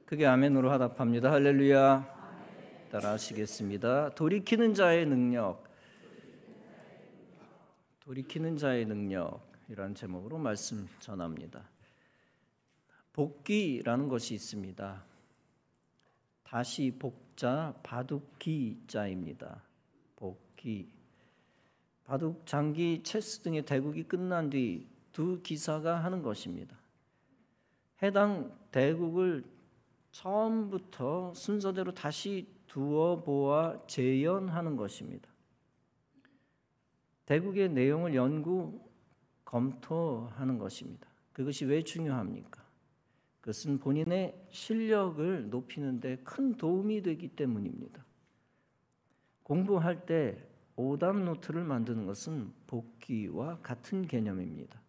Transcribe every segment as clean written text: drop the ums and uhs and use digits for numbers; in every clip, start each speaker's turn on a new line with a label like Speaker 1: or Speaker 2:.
Speaker 1: 크게 아멘으로 화답합니다. 할렐루야. 따라하시겠습니다. 돌이키는 자의 능력, 돌이키는 자의 능력이라는 제목으로 말씀 전합니다. 복귀라는 것이 있습니다. 다시 복자 바둑기자입니다. 복귀. 바둑, 장기, 체스 등의 대국이 끝난 뒤 두 기사가 하는 것입니다. 해당 대국을 처음부터 순서대로 다시 두어 보아 재연하는 것입니다. 대국의 내용을 연구, 검토하는 것입니다. 그것이 왜 중요합니까? 그것은 본인의 실력을 높이는 데 큰 도움이 되기 때문입니다. 공부할 때 오답 노트를 만드는 것은 복기와 같은 개념입니다.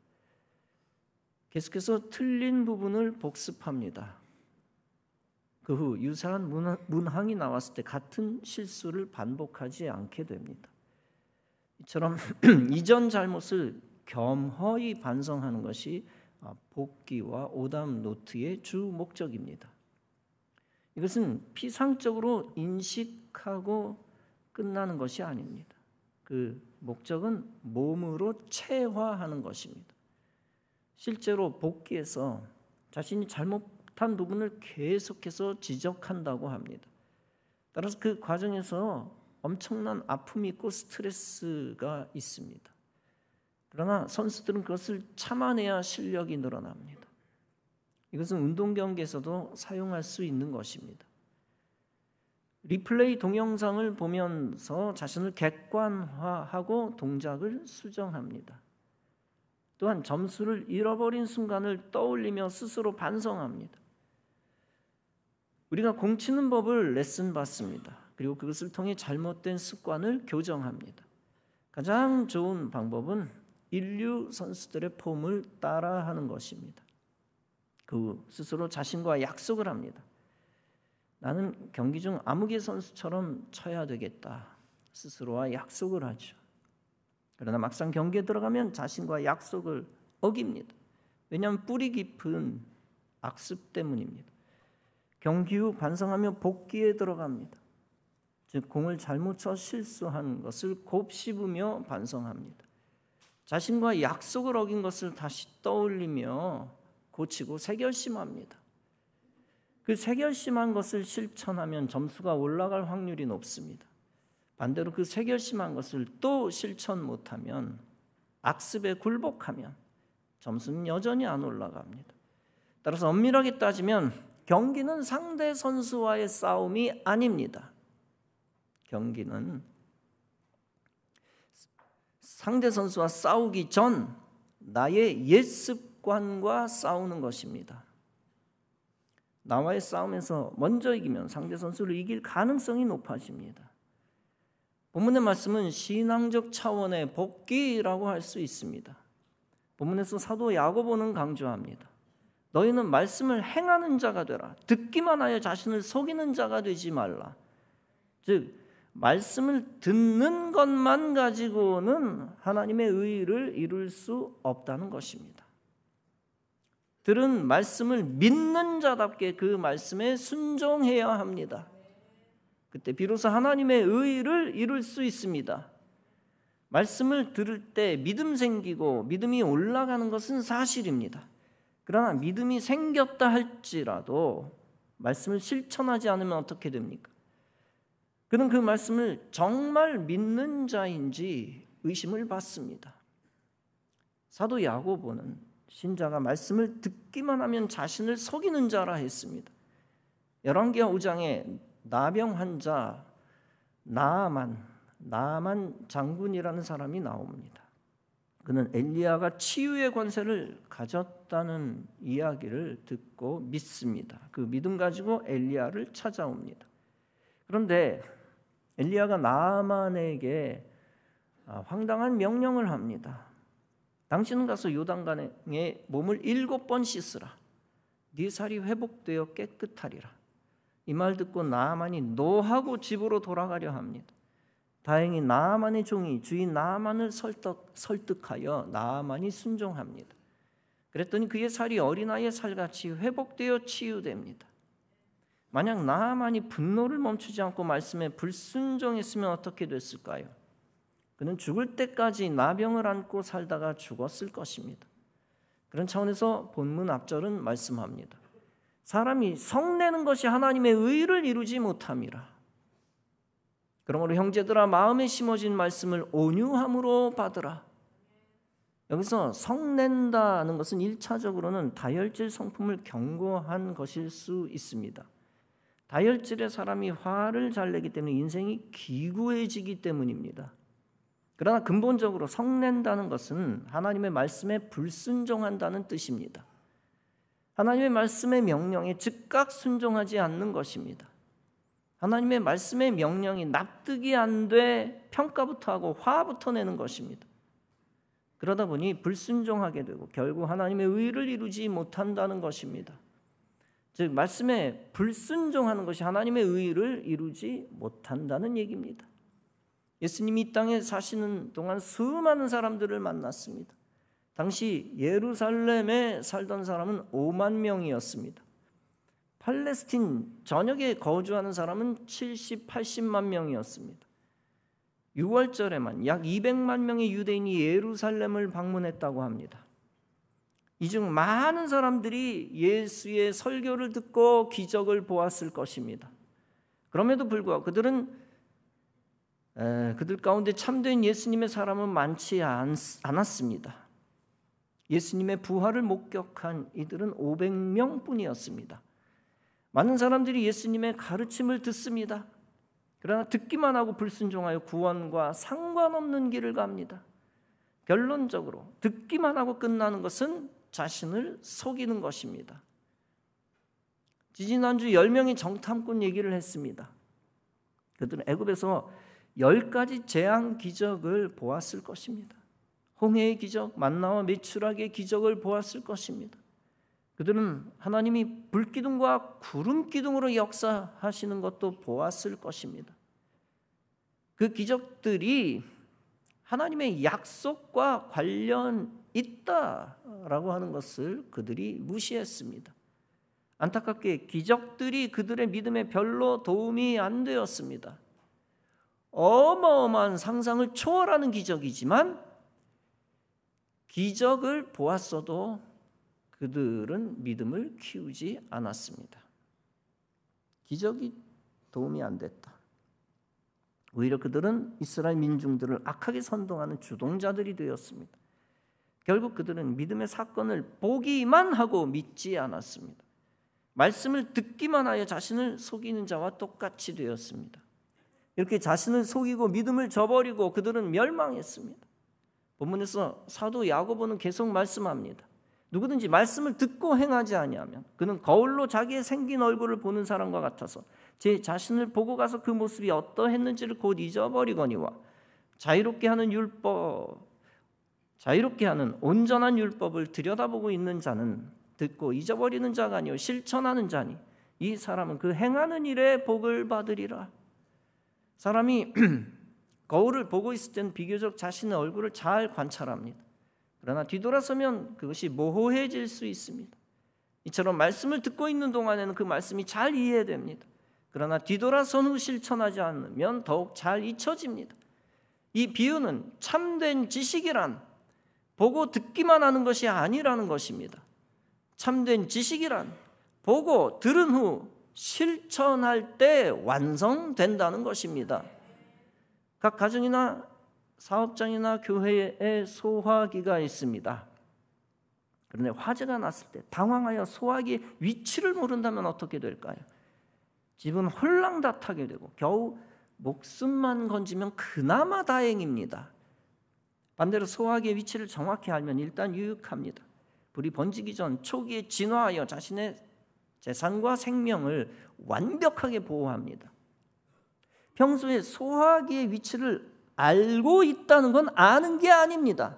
Speaker 1: 계속해서 틀린 부분을 복습합니다. 그 후 유사한 문항이 나왔을 때 같은 실수를 반복하지 않게 됩니다. 이처럼 이전 잘못을 겸허히 반성하는 것이 복기와 오답 노트의 주 목적입니다. 이것은 피상적으로 인식하고 끝나는 것이 아닙니다. 그 목적은 몸으로 체화하는 것입니다. 실제로 복기에서 자신이 잘못한 부분을 계속해서 지적한다고 합니다. 따라서 그 과정에서 엄청난 아픔이 있고 스트레스가 있습니다. 그러나 선수들은 그것을 참아내야 실력이 늘어납니다. 이것은 운동 경기에서도 사용할 수 있는 것입니다. 리플레이 동영상을 보면서 자신을 객관화하고 동작을 수정합니다. 또한 점수를 잃어버린 순간을 떠올리며 스스로 반성합니다. 우리가 공 치는 법을 레슨 받습니다. 그리고 그것을 통해 잘못된 습관을 교정합니다. 가장 좋은 방법은 인류 선수들의 폼을 따라하는 것입니다. 그 후 스스로 자신과 약속을 합니다. 나는 경기 중 아무개 선수처럼 쳐야 되겠다. 스스로와 약속을 하죠. 그러나 막상 경기에 들어가면 자신과 약속을 어깁니다. 왜냐하면 뿌리 깊은 악습 때문입니다. 경기 후 반성하며 복기에 들어갑니다. 즉 공을 잘못 쳐 실수한 것을 곱씹으며 반성합니다. 자신과 약속을 어긴 것을 다시 떠올리며 고치고 새결심합니다. 그 새결심한 것을 실천하면 점수가 올라갈 확률이 높습니다. 반대로 그 새결심한 것을 또 실천 못하면 악습에 굴복하면 점수는 여전히 안 올라갑니다. 따라서 엄밀하게 따지면 경기는 상대 선수와의 싸움이 아닙니다. 경기는 상대 선수와 싸우기 전 나의 옛 습관과 싸우는 것입니다. 나와의 싸움에서 먼저 이기면 상대 선수를 이길 가능성이 높아집니다. 본문의 말씀은 신앙적 차원의 복기라고 할 수 있습니다. 본문에서 사도 야고보는 강조합니다. 너희는 말씀을 행하는 자가 되라. 듣기만 하여 자신을 속이는 자가 되지 말라. 즉 말씀을 듣는 것만 가지고는 하나님의 의를 이룰 수 없다는 것입니다. 들은 말씀을 믿는 자답게 그 말씀에 순종해야 합니다. 그때 비로소 하나님의 의를 이룰 수 있습니다. 말씀을 들을 때 믿음 생기고 믿음이 올라가는 것은 사실입니다. 그러나 믿음이 생겼다 할지라도 말씀을 실천하지 않으면 어떻게 됩니까? 그는 그 말씀을 정말 믿는 자인지 의심을 받습니다. 사도 야고보는 신자가 말씀을 듣기만 하면 자신을 속이는 자라 했습니다. 열왕기하 5장에 나병 환자 나아만 장군이라는 사람이 나옵니다. 그는 엘리야가 치유의 권세를 가졌다는 이야기를 듣고 믿습니다. 그 믿음 가지고 엘리야를 찾아옵니다. 그런데 엘리야가 나아만에게 황당한 명령을 합니다. 당신은 가서 요단강에 몸을 7번 씻으라. 네 살이 회복되어 깨끗하리라. 이 말 듣고 나아만이 노하고 집으로 돌아가려 합니다. 다행히 나아만의 종이 주인 나아만을 설득하여 나아만이 순종합니다. 그랬더니 그의 살이 어린아이의 살같이 회복되어 치유됩니다. 만약 나만이 분노를 멈추지 않고 말씀에 불순종했으면 어떻게 됐을까요? 그는 죽을 때까지 나병을 안고 살다가 죽었을 것입니다. 그런 차원에서 본문 앞절은 말씀합니다. 사람이 성내는 것이 하나님의 의를 이루지 못함이라. 그러므로 형제들아 마음에 심어진 말씀을 온유함으로 받으라. 여기서 성낸다는 것은 1차적으로는 다혈질 성품을 경고한 것일 수 있습니다. 다혈질의 사람이 화를 잘 내기 때문에 인생이 기구해지기 때문입니다. 그러나 근본적으로 성낸다는 것은 하나님의 말씀에 불순종한다는 뜻입니다. 하나님의 말씀의 명령에 즉각 순종하지 않는 것입니다. 하나님의 말씀의 명령이 납득이 안 돼 평가부터 하고 화부터 내는 것입니다. 그러다 보니 불순종하게 되고 결국 하나님의 의를 이루지 못한다는 것입니다. 즉 말씀에 불순종하는 것이 하나님의 의를 이루지 못한다는 얘기입니다. 예수님이 이 땅에 사시는 동안 수많은 사람들을 만났습니다. 당시 예루살렘에 살던 사람은 5만 명이었습니다. 팔레스틴 전역에 거주하는 사람은 70, 80만 명이었습니다. 6월절에만 약 200만 명의 유대인이 예루살렘을 방문했다고 합니다. 이 중 많은 사람들이 예수의 설교를 듣고 기적을 보았을 것입니다. 그럼에도 불구하고 그들 가운데 참된 예수님의 사람은 많지 않았습니다. 예수님의 부활을 목격한 이들은 500명뿐이었습니다. 많은 사람들이 예수님의 가르침을 듣습니다. 그러나 듣기만 하고 불순종하여 구원과 상관없는 길을 갑니다. 결론적으로 듣기만 하고 끝나는 것은 자신을 속이는 것입니다. 지지난주 10명의 정탐꾼 얘기를 했습니다. 그들은 애굽에서 10가지 재앙 기적을 보았을 것입니다. 홍해의 기적, 만나와 메추라기의 기적을 보았을 것입니다. 그들은 하나님이 불기둥과 구름기둥으로 역사하시는 것도 보았을 것입니다. 그 기적들이 하나님의 약속과 관련 있다라고 하는 것을 그들이 무시했습니다. 안타깝게 기적들이 그들의 믿음에 별로 도움이 안 되었습니다. 어마어마한 상상을 초월하는 기적이지만 기적을 보았어도 그들은 믿음을 키우지 않았습니다. 기적이 도움이 안 됐다. 오히려 그들은 이스라엘 민중들을 악하게 선동하는 주동자들이 되었습니다. 결국 그들은 믿음의 사건을 보기만 하고 믿지 않았습니다. 말씀을 듣기만 하여 자신을 속이는 자와 똑같이 되었습니다. 이렇게 자신을 속이고 믿음을 저버리고 그들은 멸망했습니다. 본문에서 사도 야고보는 계속 말씀합니다. 누구든지 말씀을 듣고 행하지 아니하면 그는 거울로 자기의 생긴 얼굴을 보는 사람과 같아서 제 자신을 보고 가서 그 모습이 어떠했는지를 곧 잊어버리거니와 자유롭게 하는 온전한 율법을 들여다보고 있는 자는 듣고 잊어버리는 자가 아니요 실천하는 자니 이 사람은 그 행하는 일에 복을 받으리라. 사람이 거울을 보고 있을 때는 비교적 자신의 얼굴을 잘 관찰합니다. 그러나 뒤돌아서면 그것이 모호해질 수 있습니다. 이처럼 말씀을 듣고 있는 동안에는 그 말씀이 잘 이해됩니다. 그러나 뒤돌아선 후 실천하지 않으면 더욱 잘 잊혀집니다. 이 비유는 참된 지식이란 보고 듣기만 하는 것이 아니라는 것입니다. 참된 지식이란 보고 들은 후 실천할 때 완성된다는 것입니다. 각 가정이나 사업장이나 교회에 소화기가 있습니다. 그런데 화재가 났을 때 당황하여 소화기의 위치를 모른다면 어떻게 될까요? 집은 홀랑다타게 되고 겨우 목숨만 건지면 그나마 다행입니다. 반대로 소화기의 위치를 정확히 알면 일단 유익합니다. 불이 번지기 전 초기에 진화하여 자신의 재산과 생명을 완벽하게 보호합니다. 평소에 소화기의 위치를 알고 있다는 건 아는 게 아닙니다.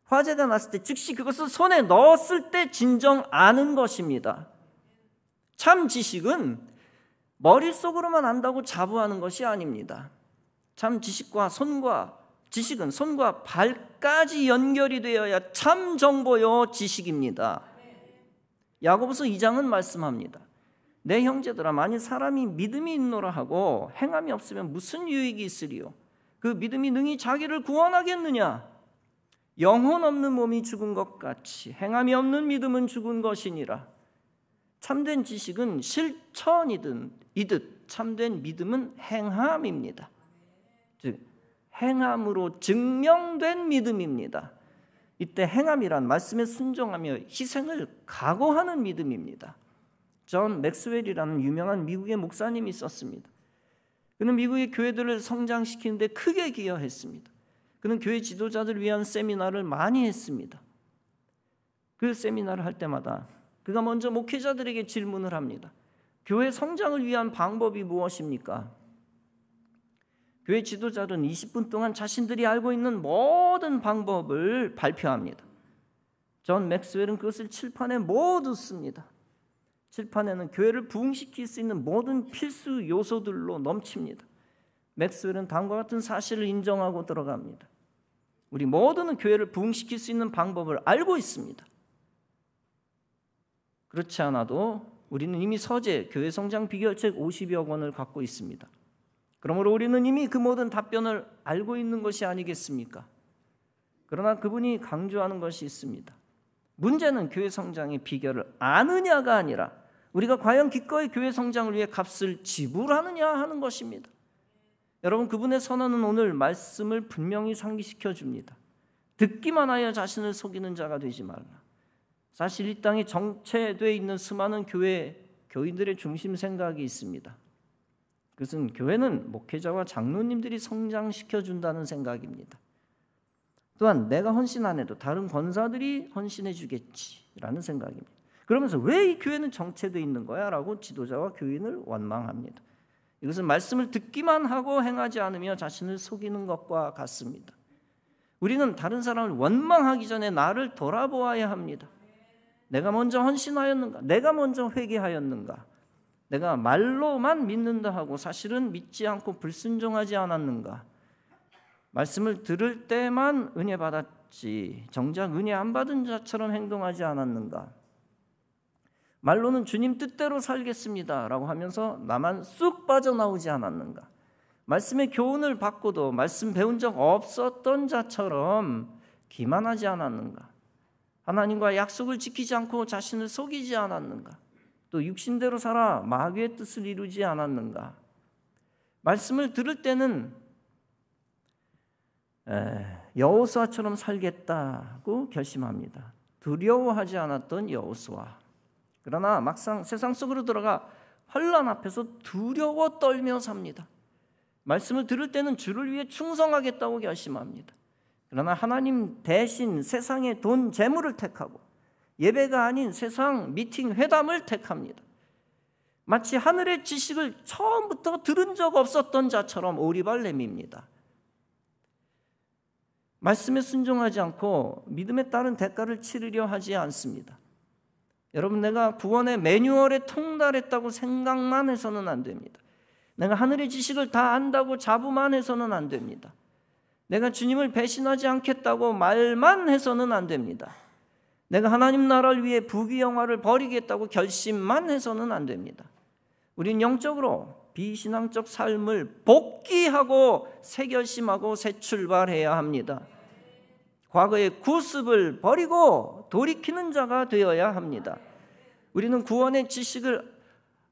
Speaker 1: 화재가 났을 때 즉시 그것을 손에 넣었을 때 진정 아는 것입니다. 참 지식은 머릿속으로만 안다고 자부하는 것이 아닙니다. 참 지식은 손과 발까지 연결이 되어야 참 정보요 지식입니다. 야고보서 2장은 말씀합니다. 내 형제들아, 만일 사람이 믿음이 있노라 하고 행함이 없으면 무슨 유익이 있으리요? 그 믿음이 능히 자기를 구원하겠느냐? 영혼 없는 몸이 죽은 것 같이 행함이 없는 믿음은 죽은 것이니라. 참된 지식은 실천이듯 참된 믿음은 행함입니다. 즉 행함으로 증명된 믿음입니다. 이때 행함이란 말씀에 순종하며 희생을 각오하는 믿음입니다. 존 맥스웰이라는 유명한 미국의 목사님이 있었습니다. 그는 미국의 교회들을 성장시키는 데 크게 기여했습니다. 그는 교회 지도자들을 위한 세미나를 많이 했습니다. 그 세미나를 할 때마다 그가 먼저 목회자들에게 질문을 합니다. 교회 성장을 위한 방법이 무엇입니까? 교회 지도자들은 20분 동안 자신들이 알고 있는 모든 방법을 발표합니다. 존 맥스웰은 그것을 칠판에 모두 씁니다. 칠판에는 교회를 부흥시킬 수 있는 모든 필수 요소들로 넘칩니다. 맥스웰은 다음과 같은 사실을 인정하고 들어갑니다. 우리 모두는 교회를 부흥시킬 수 있는 방법을 알고 있습니다. 그렇지 않아도 우리는 이미 서재 교회 성장 비결책 50여 권을 갖고 있습니다. 그러므로 우리는 이미 그 모든 답변을 알고 있는 것이 아니겠습니까? 그러나 그분이 강조하는 것이 있습니다. 문제는 교회 성장의 비결을 아느냐가 아니라 우리가 과연 기꺼이 교회 성장을 위해 값을 지불하느냐 하는 것입니다. 여러분, 그분의 선언은 오늘 말씀을 분명히 상기시켜 줍니다. 듣기만 하여 자신을 속이는 자가 되지 말라. 사실 이 땅에 정체되어 있는 수많은 교인들의 중심 생각이 있습니다. 그것은 교회는 목회자와 장로님들이 성장시켜 준다는 생각입니다. 또한 내가 헌신 안 해도 다른 권사들이 헌신해 주겠지라는 생각입니다. 그러면서 왜 이 교회는 정체되어 있는 거야? 라고 지도자와 교인을 원망합니다. 이것은 말씀을 듣기만 하고 행하지 않으며 자신을 속이는 것과 같습니다. 우리는 다른 사람을 원망하기 전에 나를 돌아보아야 합니다. 내가 먼저 헌신하였는가? 내가 먼저 회개하였는가? 내가 말로만 믿는다 하고 사실은 믿지 않고 불순종하지 않았는가? 말씀을 들을 때만 은혜 받았지 정작 은혜 안 받은 자처럼 행동하지 않았는가? 말로는 주님 뜻대로 살겠습니다 라고 하면서 나만 쑥 빠져나오지 않았는가? 말씀의 교훈을 받고도 말씀 배운 적 없었던 자처럼 기만하지 않았는가? 하나님과 약속을 지키지 않고 자신을 속이지 않았는가? 또 육신대로 살아 마귀의 뜻을 이루지 않았는가? 말씀을 들을 때는 여호수아처럼 살겠다고 결심합니다. 두려워하지 않았던 여호수아. 그러나 막상 세상 속으로 들어가 환난 앞에서 두려워 떨며 삽니다. 말씀을 들을 때는 주를 위해 충성하겠다고 결심합니다. 그러나 하나님 대신 세상의 돈, 재물을 택하고 예배가 아닌 세상 미팅, 회담을 택합니다. 마치 하늘의 지식을 처음부터 들은 적 없었던 자처럼 오리발 내밉니다. 말씀에 순종하지 않고 믿음에 따른 대가를 치르려 하지 않습니다. 여러분, 내가 구원의 매뉴얼에 통달했다고 생각만 해서는 안 됩니다. 내가 하늘의 지식을 다 안다고 자부만 해서는 안 됩니다. 내가 주님을 배신하지 않겠다고 말만 해서는 안 됩니다. 내가 하나님 나라를 위해 부귀영화를 버리겠다고 결심만 해서는 안 됩니다. 우린 영적으로 비신앙적 삶을 복귀하고 새 결심하고 새 출발해야 합니다. 과거의 구습을 버리고 돌이키는 자가 되어야 합니다. 우리는 구원의 지식을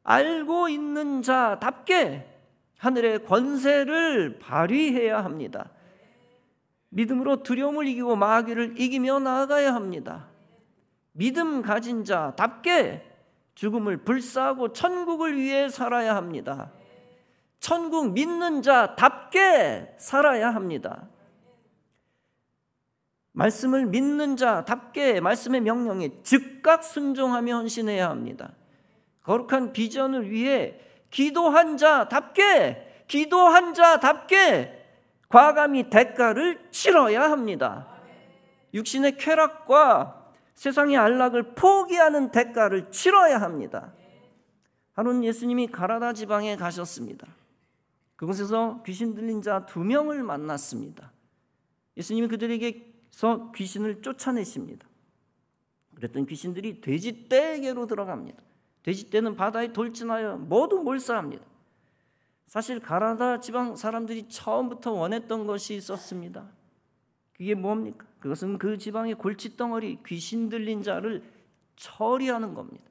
Speaker 1: 알고 있는 자답게 하늘의 권세를 발휘해야 합니다. 믿음으로 두려움을 이기고 마귀를 이기며 나아가야 합니다. 믿음 가진 자답게 죽음을 불사하고 천국을 위해 살아야 합니다. 천국 믿는 자답게 살아야 합니다. 말씀을 믿는 자답게 말씀의 명령에 즉각 순종하며 헌신해야 합니다. 거룩한 비전을 위해 기도한 자답게 과감히 대가를 치러야 합니다. 육신의 쾌락과 세상의 안락을 포기하는 대가를 치러야 합니다. 하루는 예수님이 가라다 지방에 가셨습니다. 그곳에서 귀신 들린 자 2명을 만났습니다. 예수님이 그들에게서 귀신을 쫓아내십니다. 그랬더니 귀신들이 돼지 떼에게로 들어갑니다. 돼지떼는 바다에 돌진하여 모두 몰사합니다. 사실 가나다 지방 사람들이 처음부터 원했던 것이 있었습니다. 그게 뭡니까? 그것은 그 지방의 골칫덩어리, 귀신 들린 자를 처리하는 겁니다.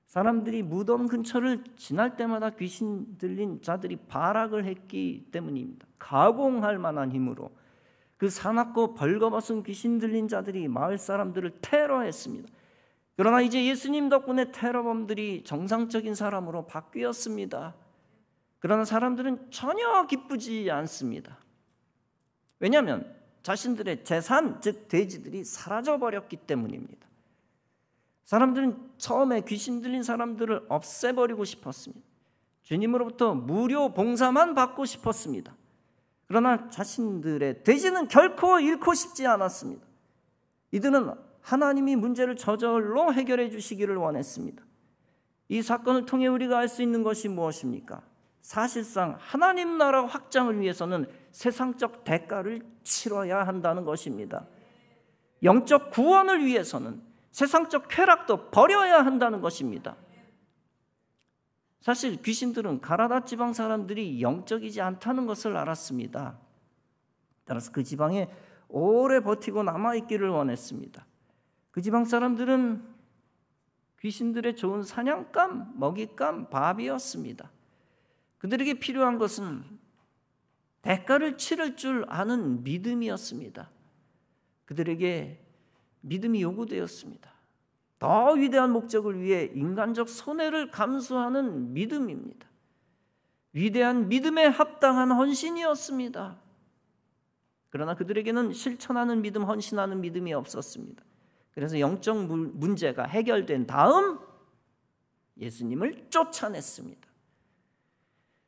Speaker 1: 사람들이 무덤 근처를 지날 때마다 귀신 들린 자들이 발악을 했기 때문입니다. 가공할 만한 힘으로 그 사납고 벌거벗은 귀신 들린 자들이 마을 사람들을 테러했습니다. 그러나 이제 예수님 덕분에 테러범들이 정상적인 사람으로 바뀌었습니다. 그러나 사람들은 전혀 기쁘지 않습니다. 왜냐하면 자신들의 재산, 즉 돼지들이 사라져버렸기 때문입니다. 사람들은 처음에 귀신 들린 사람들을 없애버리고 싶었습니다. 주님으로부터 무료 봉사만 받고 싶었습니다. 그러나 자신들의 돼지는 결코 잃고 싶지 않았습니다. 이들은 하나님이 문제를 저절로 해결해 주시기를 원했습니다. 이 사건을 통해 우리가 알 수 있는 것이 무엇입니까? 사실상 하나님 나라 확장을 위해서는 세상적 대가를 치러야 한다는 것입니다. 영적 구원을 위해서는 세상적 쾌락도 버려야 한다는 것입니다. 사실 귀신들은 가나다 지방 사람들이 영적이지 않다는 것을 알았습니다. 따라서 그 지방에 오래 버티고 남아있기를 원했습니다. 그 지방 사람들은 귀신들의 좋은 사냥감, 먹잇감, 밥이었습니다. 그들에게 필요한 것은 대가를 치를 줄 아는 믿음이었습니다. 그들에게 믿음이 요구되었습니다. 더 위대한 목적을 위해 인간적 손해를 감수하는 믿음입니다. 위대한 믿음에 합당한 헌신이었습니다. 그러나 그들에게는 실천하는 믿음, 헌신하는 믿음이 없었습니다. 그래서 영적 문제가 해결된 다음 예수님을 쫓아냈습니다.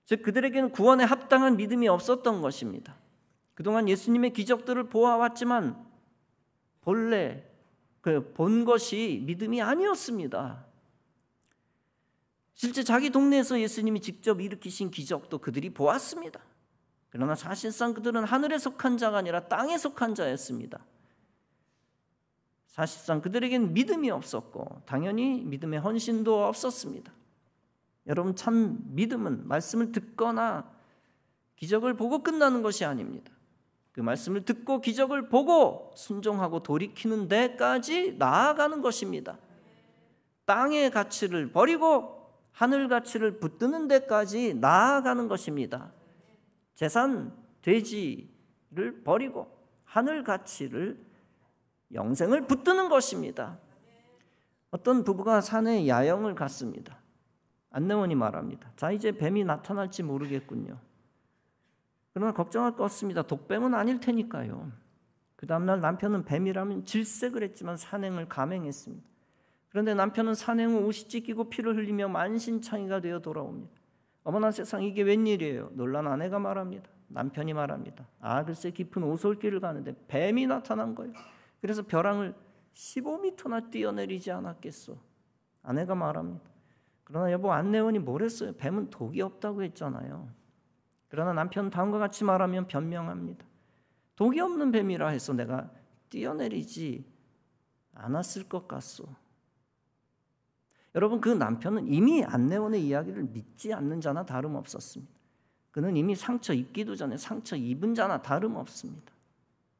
Speaker 1: 즉 그들에게는 구원에 합당한 믿음이 없었던 것입니다. 그동안 예수님의 기적들을 보아왔지만 본래 본 것이 믿음이 아니었습니다. 실제 자기 동네에서 예수님이 직접 일으키신 기적도 그들이 보았습니다. 그러나 사실상 그들은 하늘에 속한 자가 아니라 땅에 속한 자였습니다. 사실상 그들에게는 믿음이 없었고 당연히 믿음의 헌신도 없었습니다. 여러분, 참 믿음은 말씀을 듣거나 기적을 보고 끝나는 것이 아닙니다. 그 말씀을 듣고 기적을 보고 순종하고 돌이키는 데까지 나아가는 것입니다. 땅의 가치를 버리고 하늘 가치를 붙드는 데까지 나아가는 것입니다. 재산, 돼지를 버리고 하늘 가치를, 영생을 붙드는 것입니다. 어떤 부부가 산에 야영을 갔습니다. 안내원이 말합니다. 자, 이제 뱀이 나타날지 모르겠군요. 그러나 걱정할 거 없습니다. 독뱀은 아닐 테니까요. 그 다음날 남편은 뱀이라면 질색을 했지만 산행을 감행했습니다. 그런데 남편은 산행 후 옷이 찢기고 피를 흘리며 만신창이가 되어 돌아옵니다. 어머나 세상, 이게 웬일이에요? 놀란 아내가 말합니다. 남편이 말합니다. 아, 글쎄 깊은 오솔길을 가는데 뱀이 나타난 거예요. 그래서 벼랑을 15m나 뛰어내리지 않았겠소. 아내가 말합니다. 그러나 여보, 안내원이 뭘 했어요? 뱀은 독이 없다고 했잖아요. 그러나 남편은 다음과 같이 말하면 변명합니다. 독이 없는 뱀이라 해서 내가 뛰어내리지 않았을 것 같소. 여러분, 그 남편은 이미 안내원의 이야기를 믿지 않는 자나 다름없었습니다. 그는 이미 상처 입기도 전에 상처 입은 자나 다름없습니다.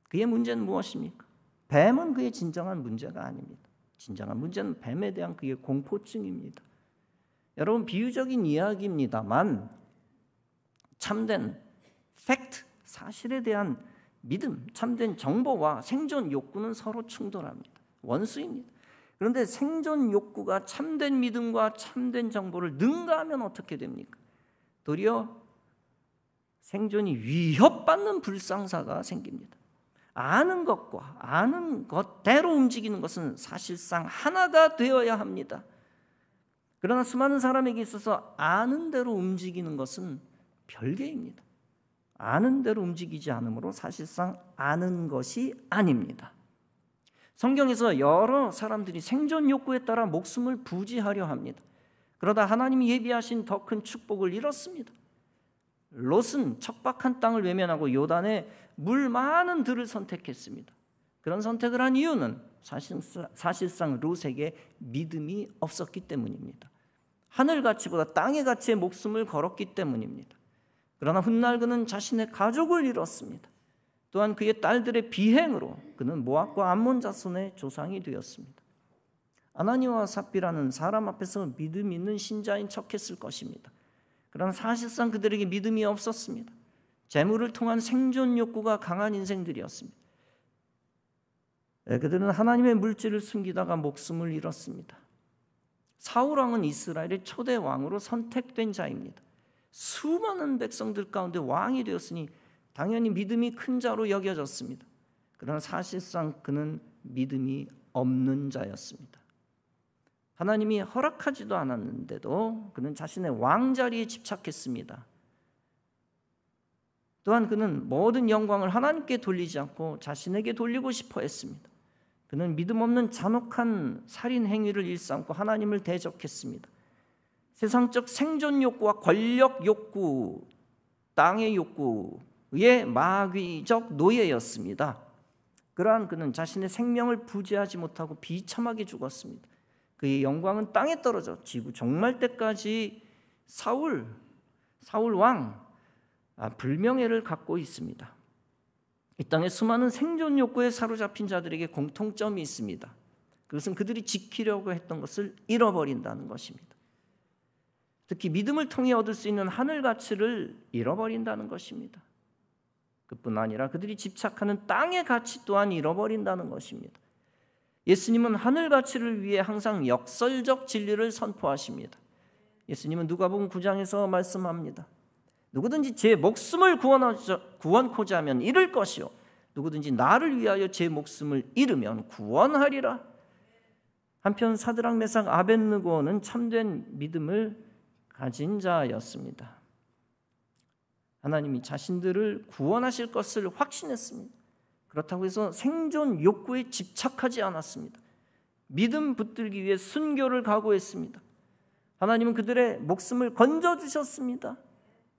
Speaker 1: 그의 문제는 무엇입니까? 뱀은 그의 진정한 문제가 아닙니다. 진정한 문제는 뱀에 대한 그의 공포증입니다. 여러분, 비유적인 이야기입니다만 참된 팩트, 사실에 대한 믿음, 참된 정보와 생존 욕구는 서로 충돌합니다. 원수입니다. 그런데 생존 욕구가 참된 믿음과 참된 정보를 능가하면 어떻게 됩니까? 도리어 생존이 위협받는 불상사가 생깁니다. 아는 것과 아는 것대로 움직이는 것은 사실상 하나가 되어야 합니다. 그러나 수많은 사람에게 있어서 아는 대로 움직이는 것은 별개입니다. 아는 대로 움직이지 않으므로 사실상 아는 것이 아닙니다. 성경에서 여러 사람들이 생존 욕구에 따라 목숨을 부지하려 합니다. 그러다 하나님이 예비하신 더 큰 축복을 잃었습니다. 롯은 척박한 땅을 외면하고 요단에 물 많은 들을 선택했습니다. 그런 선택을 한 이유는 사실상 롯에게 믿음이 없었기 때문입니다. 하늘 가치보다 땅의 가치에 목숨을 걸었기 때문입니다. 그러나 훗날 그는 자신의 가족을 잃었습니다. 또한 그의 딸들의 비행으로 그는 모압과 암몬 자손의 조상이 되었습니다. 아나니아와 삽비라는 사람 앞에서 믿음 있는 신자인 척했을 것입니다. 그러나 사실상 그들에게 믿음이 없었습니다. 재물을 통한 생존 욕구가 강한 인생들이었습니다. 그들은 하나님의 물질을 숨기다가 목숨을 잃었습니다. 사울 왕은 이스라엘의 초대 왕으로 선택된 자입니다. 수많은 백성들 가운데 왕이 되었으니 당연히 믿음이 큰 자로 여겨졌습니다. 그러나 사실상 그는 믿음이 없는 자였습니다. 하나님이 허락하지도 않았는데도 그는 자신의 왕자리에 집착했습니다. 또한 그는 모든 영광을 하나님께 돌리지 않고 자신에게 돌리고 싶어 했습니다. 그는 믿음 없는 잔혹한 살인 행위를 일삼고 하나님을 대적했습니다. 세상적 생존 욕구와 권력 욕구, 땅의 욕구의 마귀적 노예였습니다. 그러한 그는 자신의 생명을 부지하지 못하고 비참하게 죽었습니다. 그의 영광은 땅에 떨어져 지구 종말 때까지 사울 왕 불명예를 갖고 있습니다. 이 땅에 수많은 생존 욕구에 사로잡힌 자들에게 공통점이 있습니다. 그것은 그들이 지키려고 했던 것을 잃어버린다는 것입니다. 특히 믿음을 통해 얻을 수 있는 하늘 가치를 잃어버린다는 것입니다. 그뿐 아니라 그들이 집착하는 땅의 가치 또한 잃어버린다는 것입니다. 예수님은 하늘 가치를 위해 항상 역설적 진리를 선포하십니다. 예수님은 누가복음 9장에서 말씀합니다. 누구든지 제 목숨을 구원코자 하면 잃을 것이요 누구든지 나를 위하여 제 목숨을 잃으면 구원하리라. 한편 사드락 메삭 아벳느고는 참된 믿음을 가진 자였습니다. 하나님이 자신들을 구원하실 것을 확신했습니다. 그렇다고 해서 생존 욕구에 집착하지 않았습니다. 믿음 붙들기 위해 순교를 각오했습니다. 하나님은 그들의 목숨을 건져주셨습니다.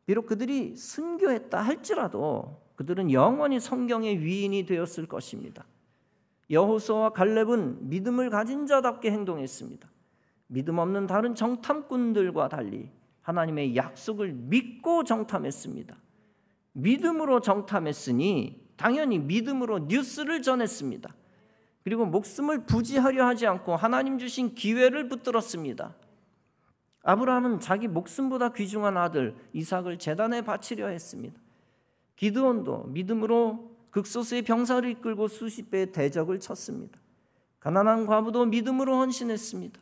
Speaker 1: 비록 그들이 순교했다 할지라도 그들은 영원히 성경의 위인이 되었을 것입니다. 여호수아와 갈렙은 믿음을 가진 자답게 행동했습니다. 믿음 없는 다른 정탐꾼들과 달리 하나님의 약속을 믿고 정탐했습니다. 믿음으로 정탐했으니 당연히 믿음으로 뉴스를 전했습니다. 그리고 목숨을 부지하려 하지 않고 하나님 주신 기회를 붙들었습니다. 아브라함은 자기 목숨보다 귀중한 아들 이삭을 제단에 바치려 했습니다. 기드온도 믿음으로 극소수의 병사를 이끌고 수십 배의 대적을 쳤습니다. 가난한 과부도 믿음으로 헌신했습니다.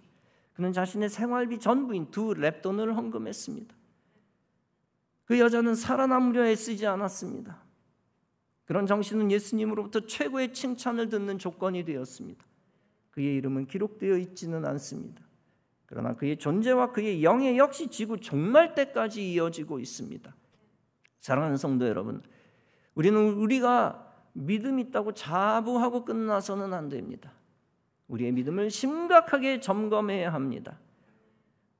Speaker 1: 그는 자신의 생활비 전부인 2렙돈을 헌금했습니다. 그 여자는 살아남으려 애쓰지 않았습니다. 그런 정신은 예수님으로부터 최고의 칭찬을 듣는 조건이 되었습니다. 그의 이름은 기록되어 있지는 않습니다. 그러나 그의 존재와 그의 영예 역시 지구 종말 때까지 이어지고 있습니다. 사랑하는 성도 여러분, 우리가 믿음 있다고 자부하고 끝나서는 안 됩니다. 우리의 믿음을 심각하게 점검해야 합니다.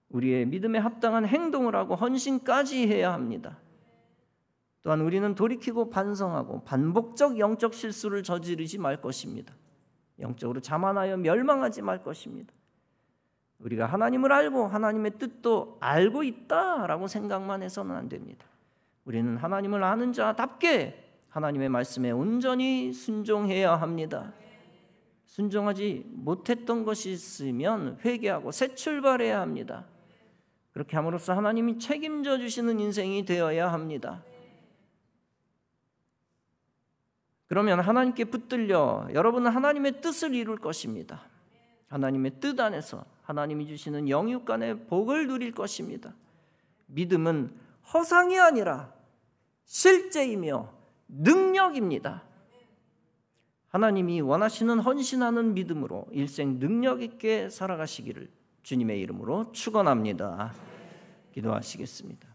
Speaker 1: 우리의 믿음에 합당한 행동을 하고 헌신까지 해야 합니다. 또한 우리는 돌이키고 반성하고 반복적 영적 실수를 저지르지 말 것입니다. 영적으로 자만하여 멸망하지 말 것입니다. 우리가 하나님을 알고 하나님의 뜻도 알고 있다라고 생각만 해서는 안 됩니다. 우리는 하나님을 아는 자답게 하나님의 말씀에 온전히 순종해야 합니다. 순종하지 못했던 것이 있으면 회개하고 새 출발해야 합니다. 그렇게 함으로써 하나님이 책임져 주시는 인생이 되어야 합니다. 그러면 하나님께 붙들려 여러분은 하나님의 뜻을 이룰 것입니다. 하나님의 뜻 안에서 하나님이 주시는 영육간의 복을 누릴 것입니다. 믿음은 허상이 아니라 실제이며 능력입니다. 하나님이 원하시는 헌신하는 믿음으로 일생 능력 있게 살아가시기를 주님의 이름으로 축원합니다. 기도하시겠습니다.